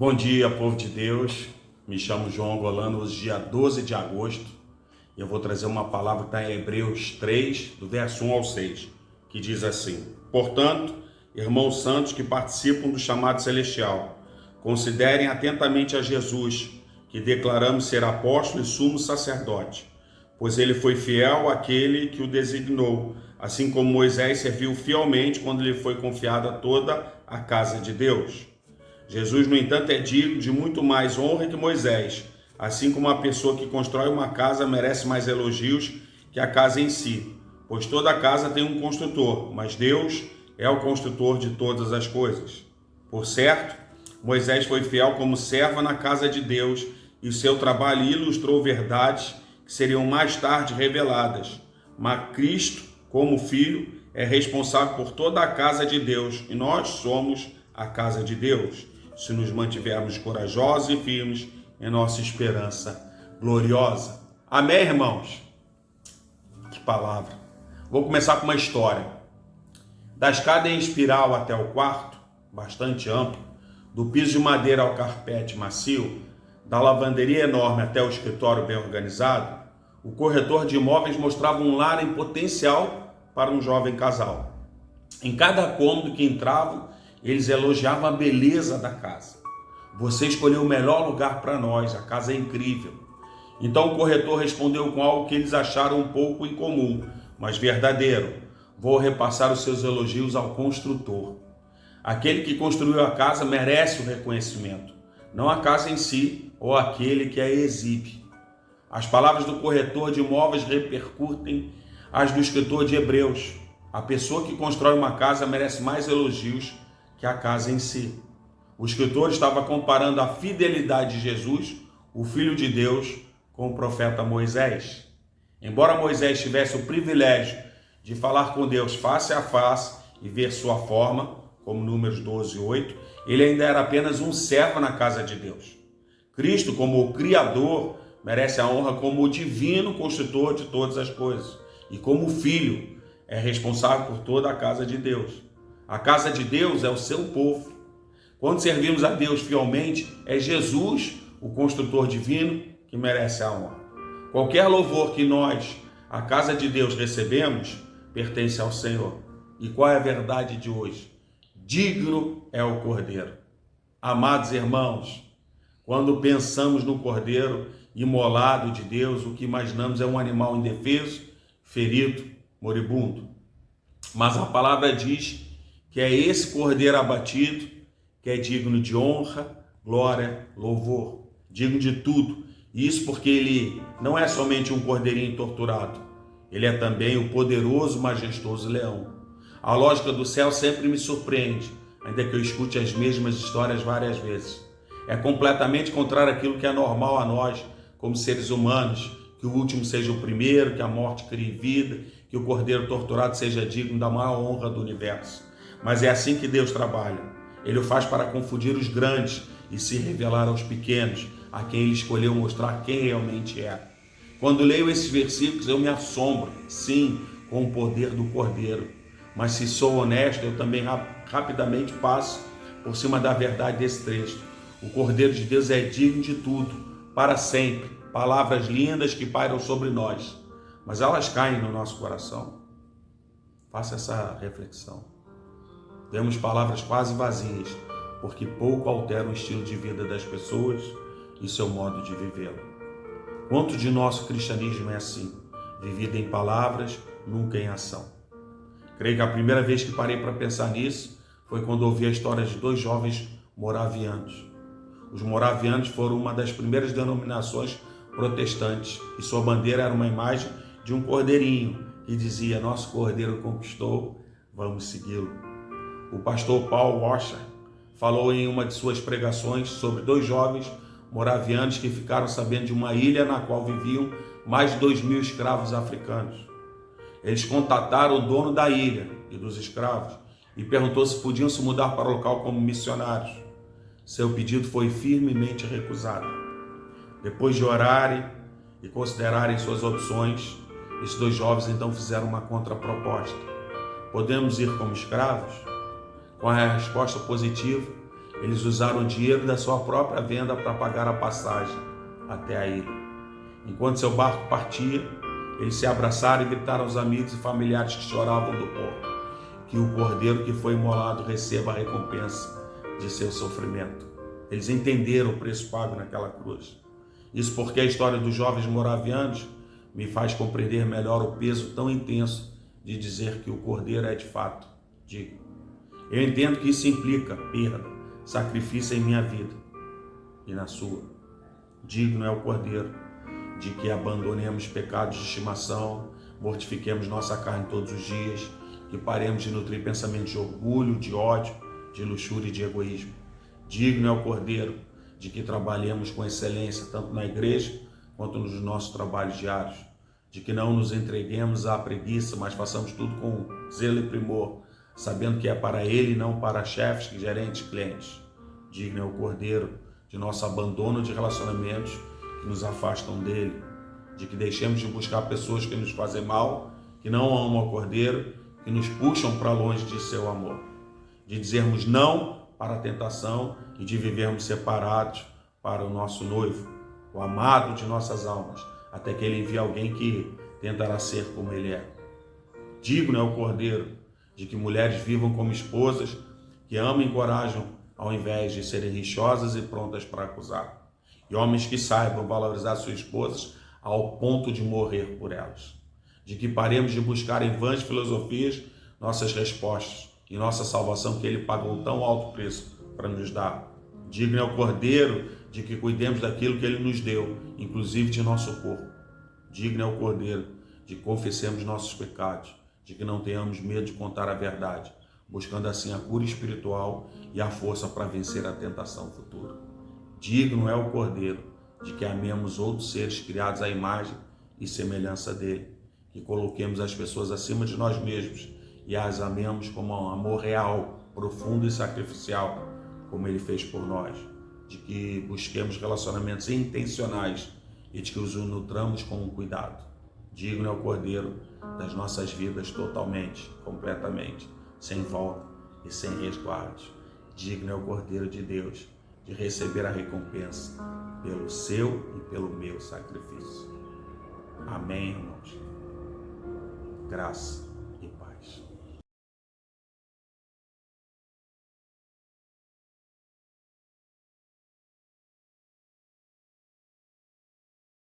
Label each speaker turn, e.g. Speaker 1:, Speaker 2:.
Speaker 1: Bom dia, povo de Deus. Me chamo João Golano, hoje dia 12 de agosto. E eu vou trazer uma palavra que está em Hebreus 3, do verso 1 ao 6, que diz assim: Portanto, irmãos santos que participam do chamado celestial, considerem atentamente a Jesus, que declaramos ser apóstolo e sumo sacerdote, pois ele foi fiel àquele que o designou, assim como Moisés serviu fielmente quando lhe foi confiada toda a casa de Deus. Jesus, no entanto, é digno de muito mais honra que Moisés, assim como a pessoa que constrói uma casa merece mais elogios que a casa em si, pois toda casa tem um construtor, mas Deus é o construtor de todas as coisas. Por certo, Moisés foi fiel como servo na casa de Deus e seu trabalho ilustrou verdades que seriam mais tarde reveladas. Mas Cristo, como Filho, é responsável por toda a casa de Deus e nós somos a casa de Deus, se nos mantivermos corajosos e firmes em nossa esperança gloriosa. Amém, irmãos? Que palavra! Vou começar com uma história. Da escada em espiral até o quarto, bastante amplo, do piso de madeira ao carpete macio, da lavanderia enorme até o escritório bem organizado, o corretor de imóveis mostrava um lar em potencial para um jovem casal. Em cada cômodo que entravam, eles elogiavam a beleza da casa. Você escolheu o melhor lugar para nós, a casa é incrível. Então o corretor respondeu com algo que eles acharam um pouco incomum, mas verdadeiro. Vou repassar os seus elogios ao construtor. Aquele que construiu a casa merece o reconhecimento, não a casa em si ou aquele que a exibe. As palavras do corretor de imóveis repercutem as do escritor de Hebreus. A pessoa que constrói uma casa merece mais elogios que a casa em si. O escritor estava comparando a fidelidade de Jesus, o Filho de Deus, com o profeta Moisés. Embora Moisés tivesse o privilégio de falar com Deus face a face e ver sua forma, como Números 12, 8, ele ainda era apenas um servo na casa de Deus. Cristo, como o Criador, merece a honra como o divino construtor de todas as coisas. E como Filho, é responsável por toda a casa de Deus. A casa de Deus é o seu povo. Quando servimos a Deus fielmente, é Jesus, o construtor divino, que merece a honra. Qualquer louvor que nós, a casa de Deus, recebemos, pertence ao Senhor. E qual é a verdade de hoje? Digno é o Cordeiro. Amados irmãos, quando pensamos no Cordeiro imolado de Deus, o que imaginamos é um animal indefeso, ferido, moribundo. Mas a palavra diz que é esse Cordeiro abatido que é digno de honra, glória, louvor, digno de tudo. Isso porque ele não é somente um cordeirinho torturado, ele é também o poderoso, majestoso leão. A lógica do céu sempre me surpreende, ainda que eu escute as mesmas histórias várias vezes. É completamente contrário àquilo que é normal a nós, como seres humanos, que o último seja o primeiro, que a morte crie vida, que o cordeiro torturado seja digno da maior honra do universo. Mas é assim que Deus trabalha. Ele o faz para confundir os grandes e se revelar aos pequenos, a quem ele escolheu mostrar quem realmente é. Quando leio esses versículos, eu me assombro, sim, com o poder do cordeiro. Mas se sou honesto, eu também rapidamente passo por cima da verdade desse trecho. O Cordeiro de Deus é digno de tudo, para sempre. Palavras lindas que pairam sobre nós, mas elas caem no nosso coração. Faça essa reflexão. Temos palavras quase vazias, porque pouco alteram o estilo de vida das pessoas e seu modo de vivê-lo. Quanto de nosso cristianismo é assim, vivido em palavras, nunca em ação? Creio que a primeira vez que parei para pensar nisso foi quando ouvi a história de dois jovens moravianos. Os moravianos foram uma das primeiras denominações protestantes e sua bandeira era uma imagem de um cordeirinho que dizia: nosso cordeiro conquistou, vamos segui-lo. O pastor Paul Washer falou em uma de suas pregações sobre dois jovens moravianos que ficaram sabendo de uma ilha na qual viviam mais de 2.000 escravos africanos. Eles contataram o dono da ilha e dos escravos e perguntou se podiam se mudar para o local como missionários. Seu pedido foi firmemente recusado. Depois de orarem e considerarem suas opções, esses dois jovens então fizeram uma contraproposta. Podemos ir como escravos? Com a resposta positiva, Eles usaram o dinheiro da sua própria venda para pagar a passagem até a ilha. Enquanto seu barco partia, eles se abraçaram e gritaram aos amigos e familiares que choravam do porto, que o cordeiro que foi imolado receba a recompensa de seu sofrimento. Eles entenderam o preço pago naquela cruz. Isso porque a história dos jovens moravianos me faz compreender melhor o peso tão intenso de dizer que o cordeiro é de fato digno. Eu entendo que isso implica perda, sacrifício em minha vida e na sua. Digno é o cordeiro de que abandonemos pecados de estimação, mortifiquemos nossa carne todos os dias, que paremos de nutrir pensamentos de orgulho, de ódio, de luxúria e de egoísmo. Digno é o cordeiro de que trabalhemos com excelência, tanto na igreja quanto nos nossos trabalhos diários, de que não nos entreguemos à preguiça, mas façamos tudo com zelo e primor, sabendo que é para Ele e não para chefes, gerentes, clientes. Digno é o cordeiro de nosso abandono de relacionamentos que nos afastam dele, de que deixemos de buscar pessoas que nos fazem mal, que não amam o cordeiro, que nos puxam para longe de seu amor, de dizermos não para a tentação e de vivermos separados para o nosso noivo, o amado de nossas almas, até que ele envie alguém que tentará ser como ele é. Digno é o cordeiro de que mulheres vivam como esposas, que amam e encorajam ao invés de serem rixosas e prontas para acusar. E homens que saibam valorizar suas esposas ao ponto de morrer por elas. De que paremos de buscar em vãs filosofias nossas respostas e nossa salvação que ele pagou tão alto preço para nos dar. Digno é o cordeiro de que cuidemos daquilo que ele nos deu, inclusive de nosso corpo. Digno é o cordeiro de que confessemos nossos pecados, de que não tenhamos medo de contar a verdade, buscando assim a cura espiritual e a força para vencer a tentação futura. Digno é o cordeiro de que amemos outros seres criados à imagem e semelhança dele, que coloquemos as pessoas acima de nós mesmos e as amemos como um amor real, profundo e sacrificial, como ele fez por nós, de que busquemos relacionamentos intencionais e de que os nutramos com cuidado. Digno é o cordeiro das nossas vidas totalmente, completamente, sem volta e sem resguardos. Digno é o cordeiro de Deus de receber a recompensa pelo seu e pelo meu sacrifício. Amém, irmãos. Graça